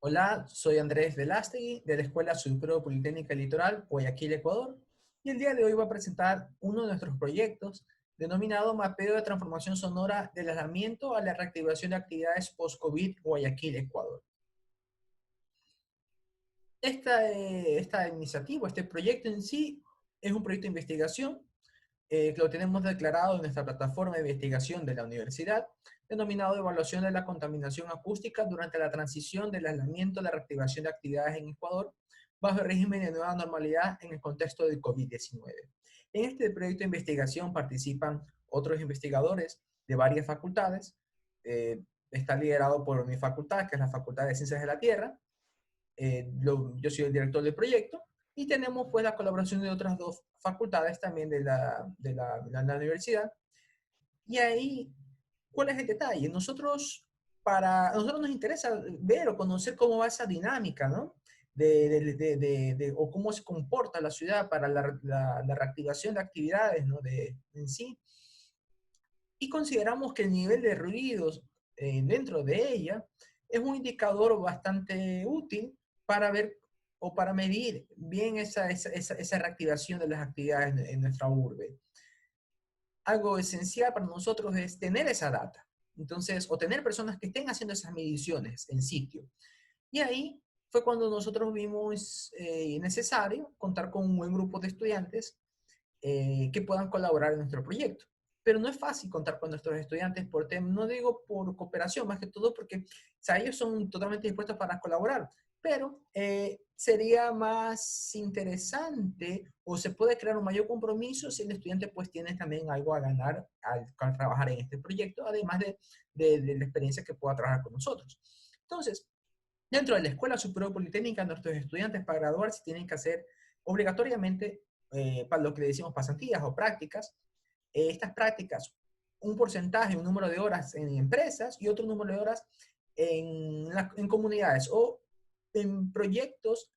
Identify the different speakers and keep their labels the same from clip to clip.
Speaker 1: Hola, soy Andrés Velástegui de la Escuela Superior Politécnica Litoral, Guayaquil, Ecuador, y el día de hoy voy a presentar uno de nuestros proyectos denominado Mapeo de Transformación Sonora del Aislamiento a la Reactivación de Actividades Post-COVID, Guayaquil, Ecuador. Esta iniciativa, este proyecto en sí, es un proyecto de investigación que lo tenemos declarado en nuestra plataforma de investigación de la universidad, denominado Evaluación de la Contaminación Acústica durante la transición del aislamiento a la reactivación de actividades en Ecuador, bajo el régimen de nueva normalidad en el contexto del COVID-19. En este proyecto de investigación participan otros investigadores de varias facultades. Está liderado por mi facultad, que es la Facultad de Ciencias de la Tierra. Yo soy el director del proyecto y tenemos pues la colaboración de otras dos facultades también de la universidad. Y ahí, ¿cuál es el detalle? A nosotros nos interesa ver o conocer cómo va esa dinámica, ¿no? O cómo se comporta la ciudad para la reactivación de actividades, ¿no? En sí. Y consideramos que el nivel de ruidos dentro de ella es un indicador bastante útil para ver o para medir bien esa reactivación de las actividades en nuestra urbe. Algo esencial para nosotros es tener esa data. Entonces, o tener personas que estén haciendo esas mediciones en sitio. Y ahí fue cuando nosotros vimos necesario contar con un buen grupo de estudiantes que puedan colaborar en nuestro proyecto. Pero no es fácil contar con nuestros estudiantes por tema, no digo por cooperación, más que todo porque o sea, ellos son totalmente dispuestos para colaborar, pero sería más interesante o se puede crear un mayor compromiso si el estudiante pues tiene también algo a ganar al trabajar en este proyecto, además de la experiencia que pueda trabajar con nosotros. Entonces, dentro de la Escuela Superior Politécnica, nuestros estudiantes para graduarse tienen que hacer obligatoriamente, para lo que le decimos pasantías o prácticas. Estas prácticas, un porcentaje, un número de horas en empresas y otro número de horas en comunidades o en proyectos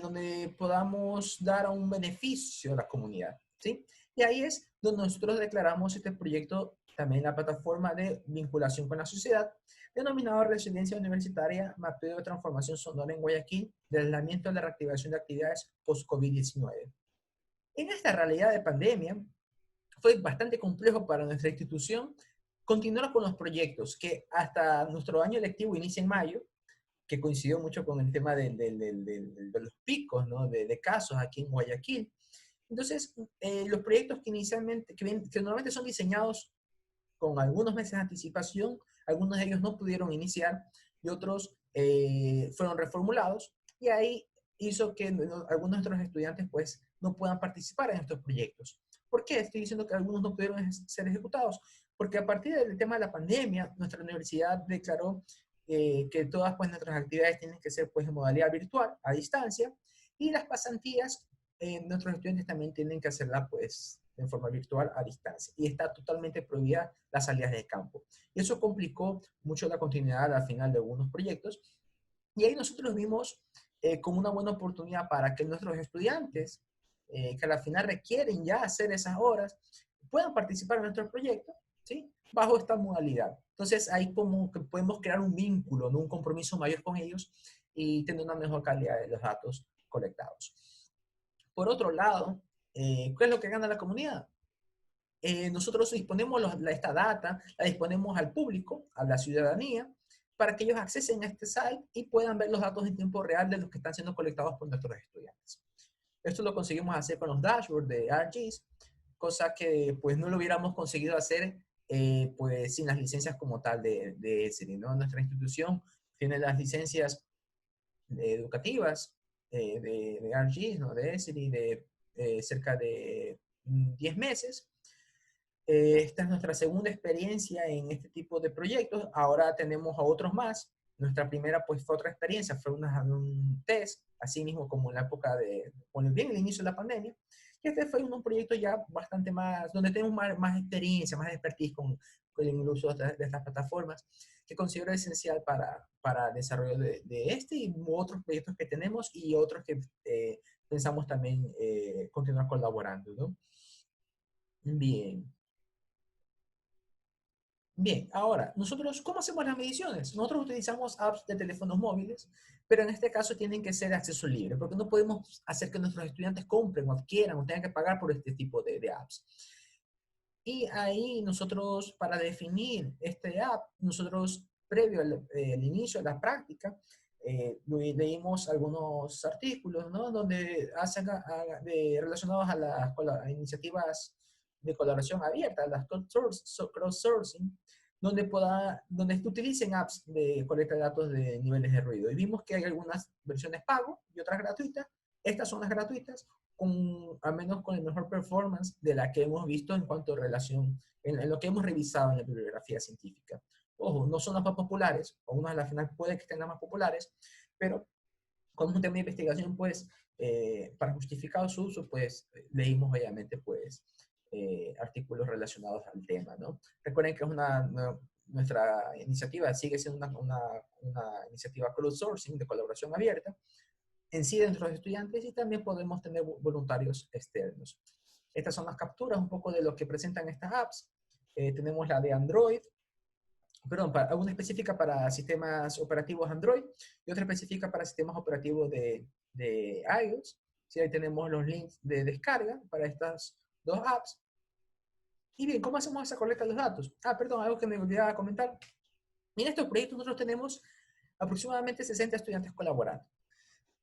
Speaker 1: donde podamos dar un beneficio a la comunidad, ¿sí? Y ahí es donde nosotros declaramos este proyecto también en la plataforma de vinculación con la sociedad, denominado Residencia Universitaria Mapeo de Transformación Sonora en Guayaquil, del aislamiento de la reactivación de actividades post-COVID-19. En esta realidad de pandemia, fue bastante complejo para nuestra institución continuar con los proyectos que hasta nuestro año lectivo inicia en mayo, que coincidió mucho con el tema de los picos, ¿no? de casos aquí en Guayaquil. Entonces, los proyectos que normalmente son diseñados con algunos meses de anticipación, algunos de ellos no pudieron iniciar y otros fueron reformulados, y ahí hizo que algunos de nuestros estudiantes pues no puedan participar en estos proyectos. ¿Por qué estoy diciendo que algunos no pudieron ser ejecutados? Porque a partir del tema de la pandemia, nuestra universidad declaró que todas pues, nuestras actividades tienen que ser pues, en modalidad virtual, a distancia, y las pasantías, nuestros estudiantes también tienen que hacerla pues en forma virtual a distancia. Y está totalmente prohibida las salidas de campo. Y eso complicó mucho la continuidad al final de algunos proyectos. Y ahí nosotros vimos como una buena oportunidad para que nuestros estudiantes, que al final requieren ya hacer esas horas, puedan participar en nuestro proyecto, ¿sí? Bajo esta modalidad. Entonces, ahí como que podemos crear un vínculo, ¿no? Un compromiso mayor con ellos y tener una mejor calidad de los datos colectados. Por otro lado, ¿qué es lo que gana la comunidad? Nosotros disponemos esta data, la disponemos al público, a la ciudadanía, para que ellos accesen a este site y puedan ver los datos en tiempo real de los que están siendo colectados por nuestros estudiantes. Esto lo conseguimos hacer con los dashboards de ArcGIS, cosa que pues no lo hubiéramos conseguido hacer pues sin las licencias como tal de ESRI, ¿no? Nuestra institución tiene las licencias educativas de ArcGIS, ¿no? De ESRI, de cerca de 10 meses. Esta es nuestra segunda experiencia en este tipo de proyectos. Ahora tenemos a otros más. Nuestra primera pues fue otra experiencia, fue un test, así mismo como en la época bueno, bien el inicio de la pandemia. Y este fue un proyecto ya bastante más, donde tenemos más experiencia, más expertise con el uso de estas plataformas, que considero esencial para el desarrollo de este y otros proyectos que tenemos y otros que pensamos también continuar colaborando, ¿no? Bien. Bien, ahora, nosotros, ¿cómo hacemos las mediciones? Nosotros utilizamos apps de teléfonos móviles, pero en este caso tienen que ser de acceso libre, porque no podemos hacer que nuestros estudiantes compren o adquieran o tengan que pagar por este tipo de apps. Y ahí nosotros, para definir este app, nosotros, previo al inicio de la práctica, leímos algunos artículos, ¿no? Donde hacen relacionados a las iniciativas de colaboración abierta, las crowdsourcing, donde utilicen apps de colecta de datos de niveles de ruido. Y vimos que hay algunas versiones pago y otras gratuitas. Estas son las gratuitas, al menos con el mejor performance de la que hemos visto en cuanto a relación, en lo que hemos revisado en la bibliografía científica. Ojo, no son las más populares, o unas a la final puede que estén las más populares, pero como un tema de investigación, pues, para justificar su uso, pues, leímos obviamente, pues, artículos relacionados al tema, ¿no? Recuerden que es nuestra iniciativa sigue siendo una iniciativa crowdsourcing de colaboración abierta, en sí dentro de los estudiantes, y también podemos tener voluntarios externos. Estas son las capturas un poco de lo que presentan estas apps. Tenemos la de Android, perdón, una específica para sistemas operativos Android y otra específica para sistemas operativos de iOS. Sí, ahí tenemos los links de descarga para estas dos apps. Y bien, ¿cómo hacemos esa colecta de los datos? Perdón, algo que me olvidaba comentar. En estos proyectos nosotros tenemos aproximadamente 60 estudiantes colaborando.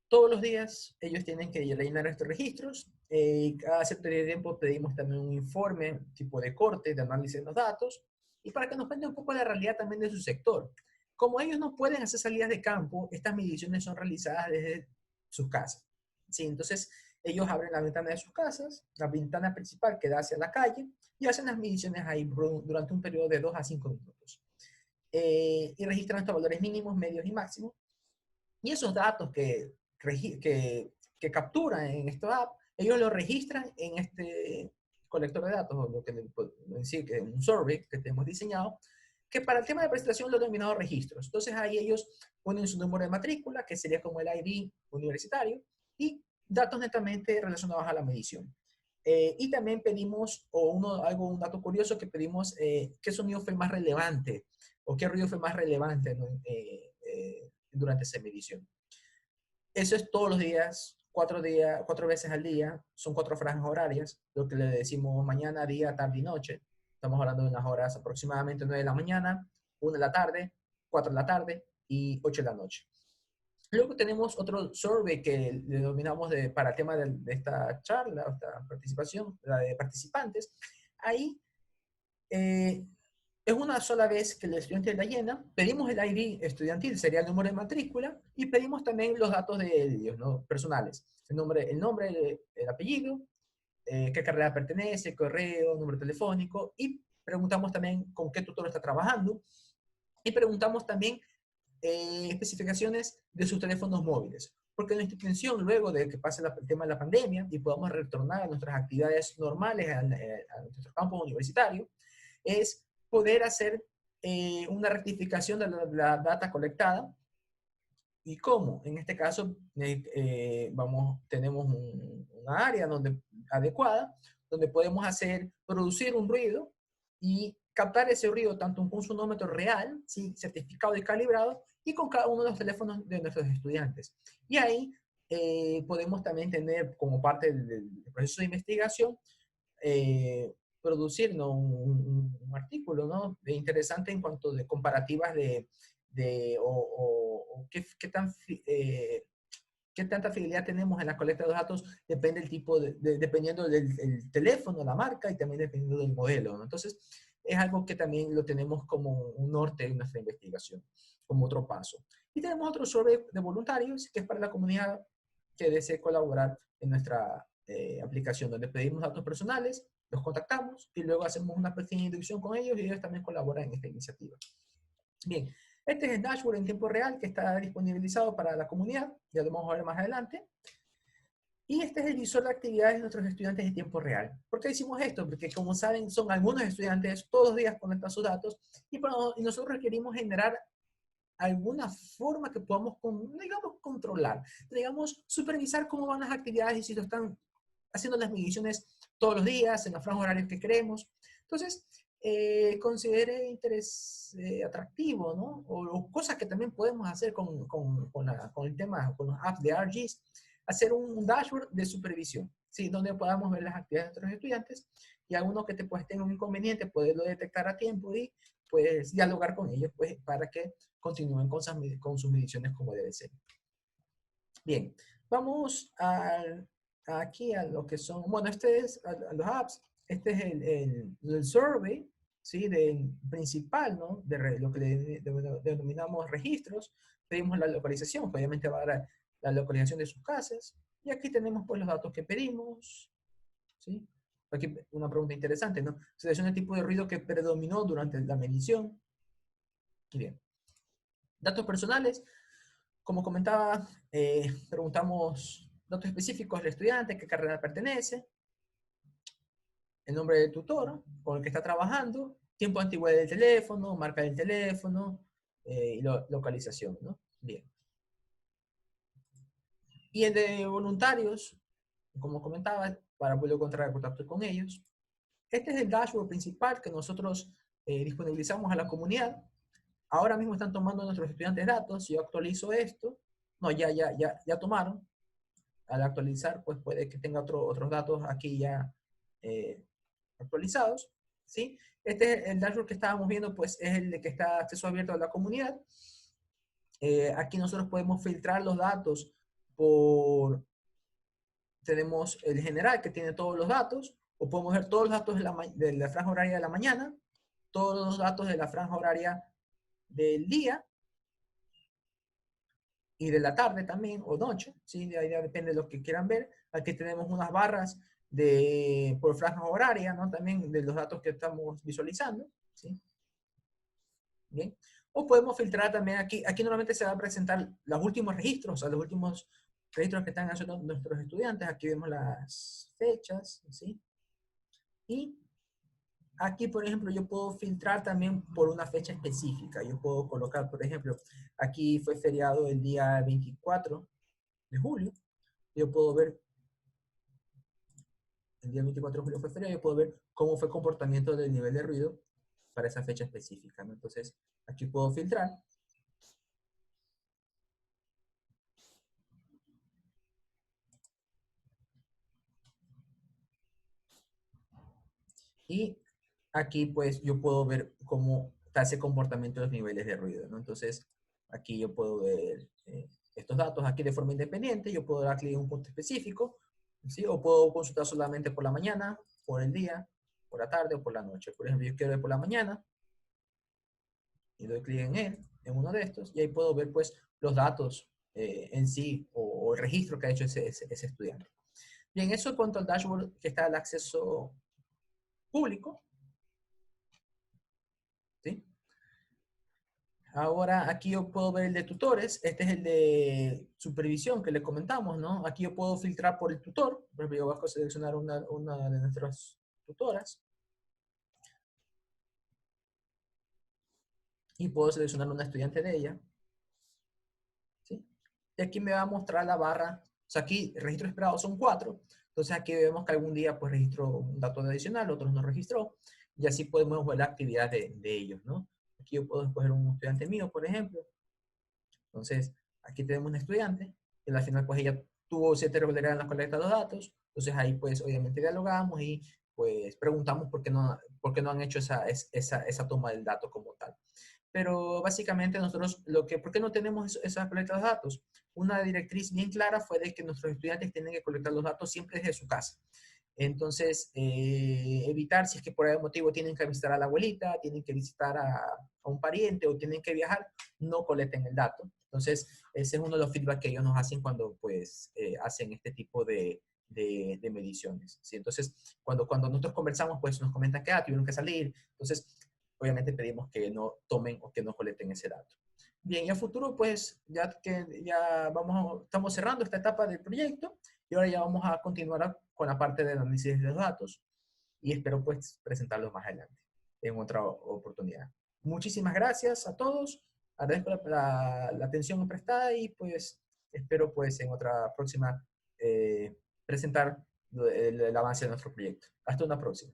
Speaker 1: Todos los días ellos tienen que rellenar estos registros, y cada cierto tiempo pedimos también un informe tipo de corte, de análisis de los datos, y para que nos cuente un poco la realidad también de su sector. Como ellos no pueden hacer salidas de campo, estas mediciones son realizadas desde sus casas. ¿Sí? Entonces, ellos abren la ventana de sus casas, la ventana principal que da hacia la calle, y hacen las mediciones ahí durante un periodo de 2 a 5 minutos. Y registran estos valores mínimos, medios y máximos. Y esos datos que capturan en esta app, ellos lo registran en este colector de datos, o lo que decir que es un survey que tenemos diseñado, que para el tema de presentación lo he denominado registros. Entonces ahí ellos ponen su número de matrícula, que sería como el ID universitario, y datos netamente relacionados a la medición. Y también pedimos, un dato curioso que pedimos, qué sonido fue más relevante, o qué ruido fue más relevante, ¿no? Durante esa medición. Eso es todos los días, 4 veces al día, son 4 franjas horarias, lo que le decimos mañana, día, tarde y noche. Estamos hablando de unas horas aproximadamente 9 de la mañana, 1 de la tarde, 4 de la tarde y 8 de la noche. Luego tenemos otro survey que le denominamos para el tema de esta charla, esta participación, la de participantes. Ahí es una sola vez que el estudiante la llena, pedimos el ID estudiantil, sería el número de matrícula, y pedimos también los datos de ellos, ¿no? Personales. El apellido, qué carrera pertenece, correo, número telefónico, y preguntamos también con qué tutor está trabajando, y preguntamos también especificaciones de sus teléfonos móviles. Porque nuestra intención, luego de que pase el tema de la pandemia y podamos retornar a nuestras actividades normales, a nuestro campo universitario, es poder hacer una rectificación de la data colectada. ¿Y cómo? En este caso, tenemos una área adecuada donde podemos producir un ruido y captar ese ruido tanto con un sonómetro real, ¿sí? Certificado y calibrado, y con cada uno de los teléfonos de nuestros estudiantes. Y ahí podemos también tener, como parte del proceso de investigación, producir, ¿no? un artículo, ¿no? Interesante en cuanto de comparativas o qué tanta fidelidad tenemos en la colecta de los datos, depende del tipo dependiendo del teléfono, la marca, y también dependiendo del modelo, ¿no? Entonces, es algo que también lo tenemos como un norte en nuestra investigación, como otro paso. Y tenemos otro survey de voluntarios, que es para la comunidad que desee colaborar en nuestra aplicación, donde pedimos datos personales, los contactamos y luego hacemos una pequeña inducción con ellos, y ellos también colaboran en esta iniciativa. Bien, este es el dashboard en tiempo real que está disponibilizado para la comunidad, ya lo vamos a ver más adelante. Y este es el visor de actividades de nuestros estudiantes en tiempo real. ¿Por qué hicimos esto? Porque, como saben, son algunos estudiantes, todos los días conectan sus datos, y nosotros requerimos generar alguna forma que podamos, digamos, controlar, digamos, supervisar cómo van las actividades y si lo están haciendo las mediciones todos los días, en los franja horarios que queremos. Entonces, considere interés atractivo, ¿no? O cosas que también podemos hacer con el tema, con los apps de RGs, hacer un dashboard de supervisión, ¿sí? Donde podamos ver las actividades de nuestros estudiantes y algunos que pues, tengan un inconveniente, poderlo detectar a tiempo y pues dialogar con ellos pues, para que continúen con sus mediciones como debe ser. Bien, vamos aquí a lo que son, bueno, este es a los apps, este es el survey, ¿sí? Del principal, ¿no? Lo que denominamos registros, pedimos la localización, obviamente va a dar la localización de sus casas, y aquí tenemos pues los datos que pedimos, ¿sí? Aquí una pregunta interesante, ¿no? Selecciona el tipo de ruido que predominó durante la medición. Bien. Datos personales, como comentaba, preguntamos datos específicos del estudiante, qué carrera pertenece, el nombre del tutor con el que está trabajando, tiempo de antigüedad del teléfono, marca del teléfono y localización, ¿no? Bien. Y el de voluntarios, como comentaba, para poder encontrar el contacto con ellos. Este es el dashboard principal que nosotros disponibilizamos a la comunidad. Ahora mismo están tomando nuestros estudiantes datos. Si yo actualizo esto, no, ya tomaron. Al actualizar, pues puede que tenga otros datos aquí ya actualizados, ¿sí? Este es el dashboard que estábamos viendo, pues es el de que está acceso abierto a la comunidad. Aquí nosotros podemos filtrar los datos por, tenemos el general que tiene todos los datos, o podemos ver todos los datos de la franja horaria de la mañana, todos los datos de la franja horaria del día, y de la tarde también, o noche, ¿sí? Ahí ya depende de lo que quieran ver. Aquí tenemos unas barras por franja horaria, ¿no? También de los datos que estamos visualizando, ¿sí? Bien. O podemos filtrar también aquí normalmente se va a presentar los últimos registros, o sea, los últimos registros que están haciendo nuestros estudiantes. Aquí vemos las fechas, ¿sí? Y aquí, por ejemplo, yo puedo filtrar también por una fecha específica. Yo puedo colocar, por ejemplo, aquí fue feriado el día 24 de julio. Yo puedo ver, el día 24 de julio fue feriado, yo puedo ver cómo fue el comportamiento del nivel de ruido para esa fecha específica, ¿no? Entonces, aquí puedo filtrar. Y aquí, pues, yo puedo ver cómo está ese comportamiento de los niveles de ruido, ¿no? Entonces, aquí yo puedo ver estos datos aquí de forma independiente. Yo puedo dar clic en un punto específico, ¿sí? O puedo consultar solamente por la mañana, por el día, por la tarde o por la noche. Por ejemplo, yo quiero ver por la mañana y doy clic en él, en uno de estos, y ahí puedo ver, pues, los datos en sí o el registro que ha hecho ese estudiante. Bien, eso en cuanto al dashboard que está al acceso público, ¿sí? Ahora aquí yo puedo ver el de tutores. Este es el de supervisión que le comentamos, ¿no? Aquí yo puedo filtrar por el tutor. Por ejemplo, yo voy a seleccionar una de nuestras tutoras y puedo seleccionar una estudiante de ella, ¿sí? Y aquí me va a mostrar la barra. O sea, aquí registros esperados son 4. Entonces aquí vemos que algún día pues registró un dato adicional, otros no registró. Y así podemos ver la actividad de ellos, ¿no? Aquí yo puedo escoger un estudiante mío, por ejemplo. Entonces, aquí tenemos un estudiante, que al final pues ella tuvo cierta irregularidad en la colecta de los datos. Entonces ahí pues obviamente dialogamos y pues preguntamos por qué no han hecho esa toma del dato como tal. Pero básicamente nosotros, ¿por qué no tenemos esa colecta de datos? Una directriz bien clara fue de que nuestros estudiantes tienen que colectar los datos siempre desde su casa. Entonces, evitar si es que por algún motivo tienen que visitar a la abuelita, tienen que visitar a un pariente o tienen que viajar, no colecten el dato. Entonces, ese es uno de los feedback que ellos nos hacen cuando pues hacen este tipo de mediciones, ¿sí? Entonces, cuando nosotros conversamos, pues nos comentan que tuvieron que salir. Entonces, obviamente pedimos que no tomen o que no colecten ese dato. Bien, y a futuro, pues, estamos cerrando esta etapa del proyecto y ahora ya vamos a continuar con la parte del análisis de los datos y espero, pues, presentarlos más adelante en otra oportunidad. Muchísimas gracias a todos, agradezco la atención prestada y, pues, espero, pues, en otra próxima presentar el avance de nuestro proyecto. Hasta una próxima.